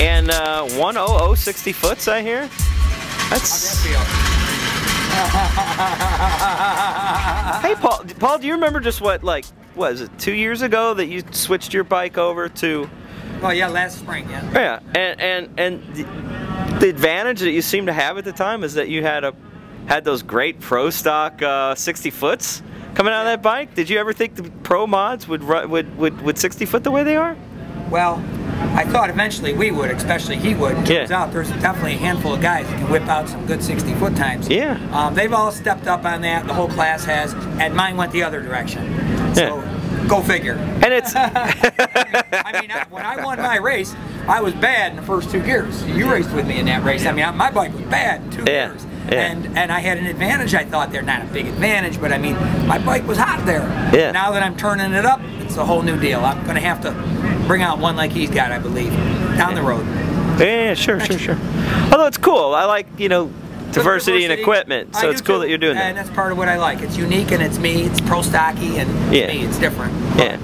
And 100 60 foots, I hear. That's. Hey, Paul, do you remember just what is it 2 years ago that you switched your bike over to? Well, yeah, last spring, yeah. Yeah, and the advantage that you seem to have at the time is that you had those great pro stock 60 foots coming out of that bike. Did you ever think the pro mods would 60 foot the way they are? Well, I thought eventually we would, especially he would. It turns out there's definitely a handful of guys that can whip out some good 60 foot times. Yeah. They've all stepped up on that. The whole class has, and mine went the other direction. So go figure. And it's. I mean, when I won my race, I was bad in the first 2 gears. You raced with me in that race. I mean, my bike was bad in 2 gears. Yeah. And I had an advantage, I thought there. Not a big advantage, but I mean, my bike was hot there. Yeah. Now that I'm turning it up, it's a whole new deal. I'm going to have to bring out one like he's got, I believe, down the road. Yeah, sure. Although it's cool. I like, diversity in equipment, so it's cool that you're doing that. And that's part of what I like. It's unique and it's me. It's pro stocky and it's me. It's different. Yeah.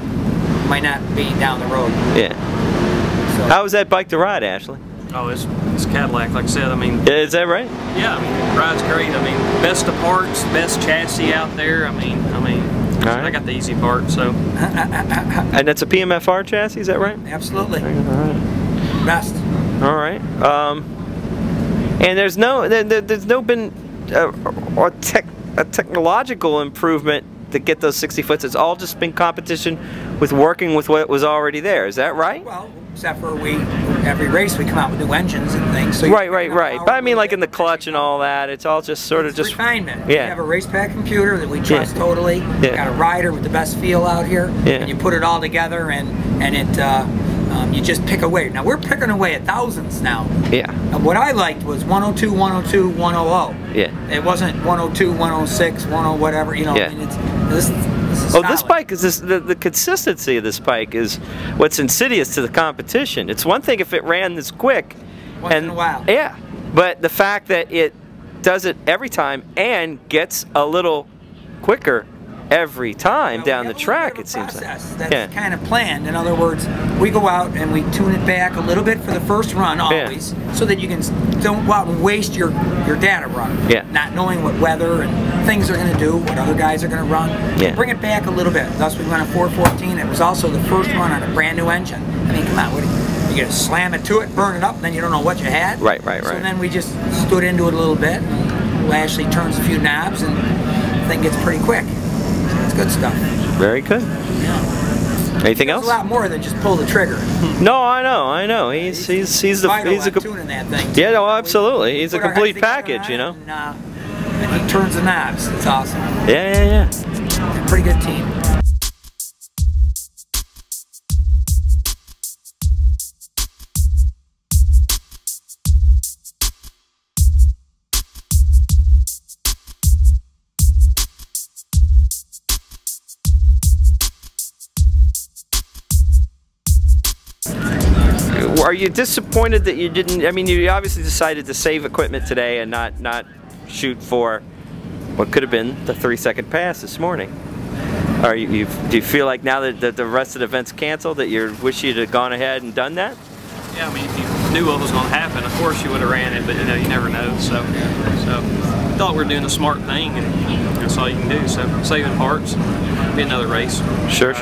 Might not be down the road. Yeah. So. How was that bike to ride, Ashley? Oh, it's Cadillac, like I said. I mean, is that right? Yeah, I mean, it rides great. I mean, best of parts, best chassis out there. I mean, I got the easy part, so. And that's a PMFR chassis, is that right? Absolutely. All right. Best. All right. And there's been a technological improvement to get those 60 foots. It's all just been competition with working with what was already there. Is that right? Well, except for every race we come out with new engines and things. So right. But I mean, like in the clutch and all that, it's all just sort of just refinement. Yeah. We have a race pack computer that we trust totally. Yeah. Got a rider with the best feel out here. Yeah. And you put it all together, and it you just pick away. Now we're picking away at thousands now. Yeah. And what I liked was 102, 102, 100. Yeah. It wasn't 102, 106, 10 whatever. Yeah. I mean, this bike is the consistency of this bike is what's insidious to the competition. It's one thing if it ran this quick, once in a while. Yeah, but the fact that it does it every time and gets a little quicker every time down the track, it seems like. That's kind of planned. In other words, we go out and we tune it back a little bit for the first run always, so that you don't go out and waste your data run. Yeah. Not knowing what weather and things are going to do, what other guys are going to run. Yeah. Bring it back a little bit. Thus we run a 414. It was also the first run on a brand new engine. I mean, come on, what you got to slam it to it, burn it up, and then you don't know what you had. Right. So then we just stood into it a little bit. And Lashley turns a few knobs, and the thing gets pretty quick. It's good stuff. Very good. Yeah. Anything else? A lot more than just pull the trigger. No, I know. He's a tuning that thing. Yeah, no, absolutely. He's a complete package, and he turns the knobs. It's awesome. Yeah. Pretty good team. Are you disappointed that you didn't? I mean, you obviously decided to save equipment today and not shoot for what could have been the 3-second pass this morning. Do you feel like now that the rest of the event's canceled that you wish you'd have gone ahead and done that? Yeah, I mean, if you knew what was going to happen, of course you would have ran it, but you never know. So I thought we were doing a smart thing, and that's all you can do. So saving parts, be another race. Sure.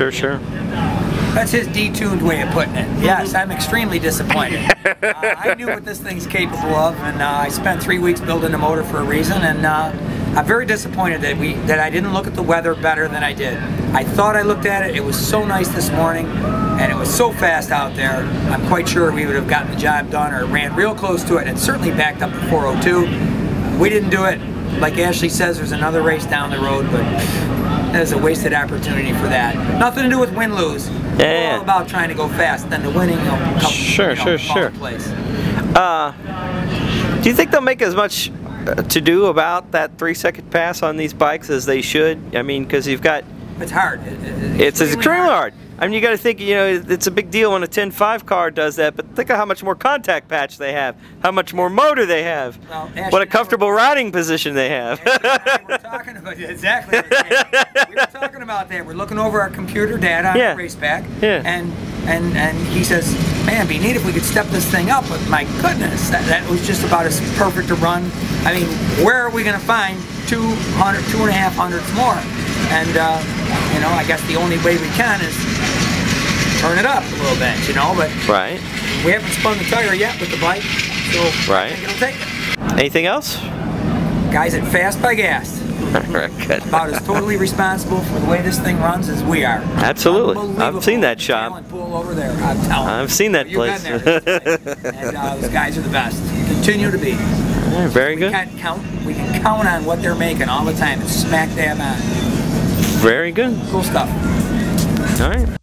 That's his detuned way of putting it. Yes, I'm extremely disappointed. I knew what this thing's capable of, and I spent 3 weeks building the motor for a reason, and I'm very disappointed that I didn't look at the weather better than I did. I thought I looked at it. It was so nice this morning, and it was so fast out there. I'm quite sure we would have gotten the job done or ran real close to it, and certainly backed up the 402. We didn't do it. Like Ashley says, there's another race down the road, but there's a wasted opportunity for that. Nothing to do with win-lose. It's all about trying to go fast. Then the winning will come Sure. place. Do you think they'll make as much to do about that 3-second pass on these bikes as they should? I mean, because you've got... It's hard. It's extremely hard. I mean, you got to think, you know, it's a big deal when a 10.5 car does that, but think of how much more contact patch they have, how much more motor they have, well, Ashley, what a comfortable riding position they have. We're talking about exactly. We were talking about that. We're looking over our computer data on the race pack, and he says, "Man, it'd be neat if we could step this thing up." But my goodness, that was just about as perfect a run. I mean, where are we going to find 200, 2.5 more? And you know, I guess the only way we can is turn it up a little bit, you know. But we haven't spun the tire yet with the bike, so I think it'll take it. Anything else? Guys at Fast by Gast. Good. About as totally responsible for the way this thing runs as we are. Absolutely. I've seen that shop. Pool over there. I've seen that place. You've been there. And those guys are the best. Continue to be. Very good. We can count on what they're making all the time. It's smack dab on. Very good. Cool stuff. All right.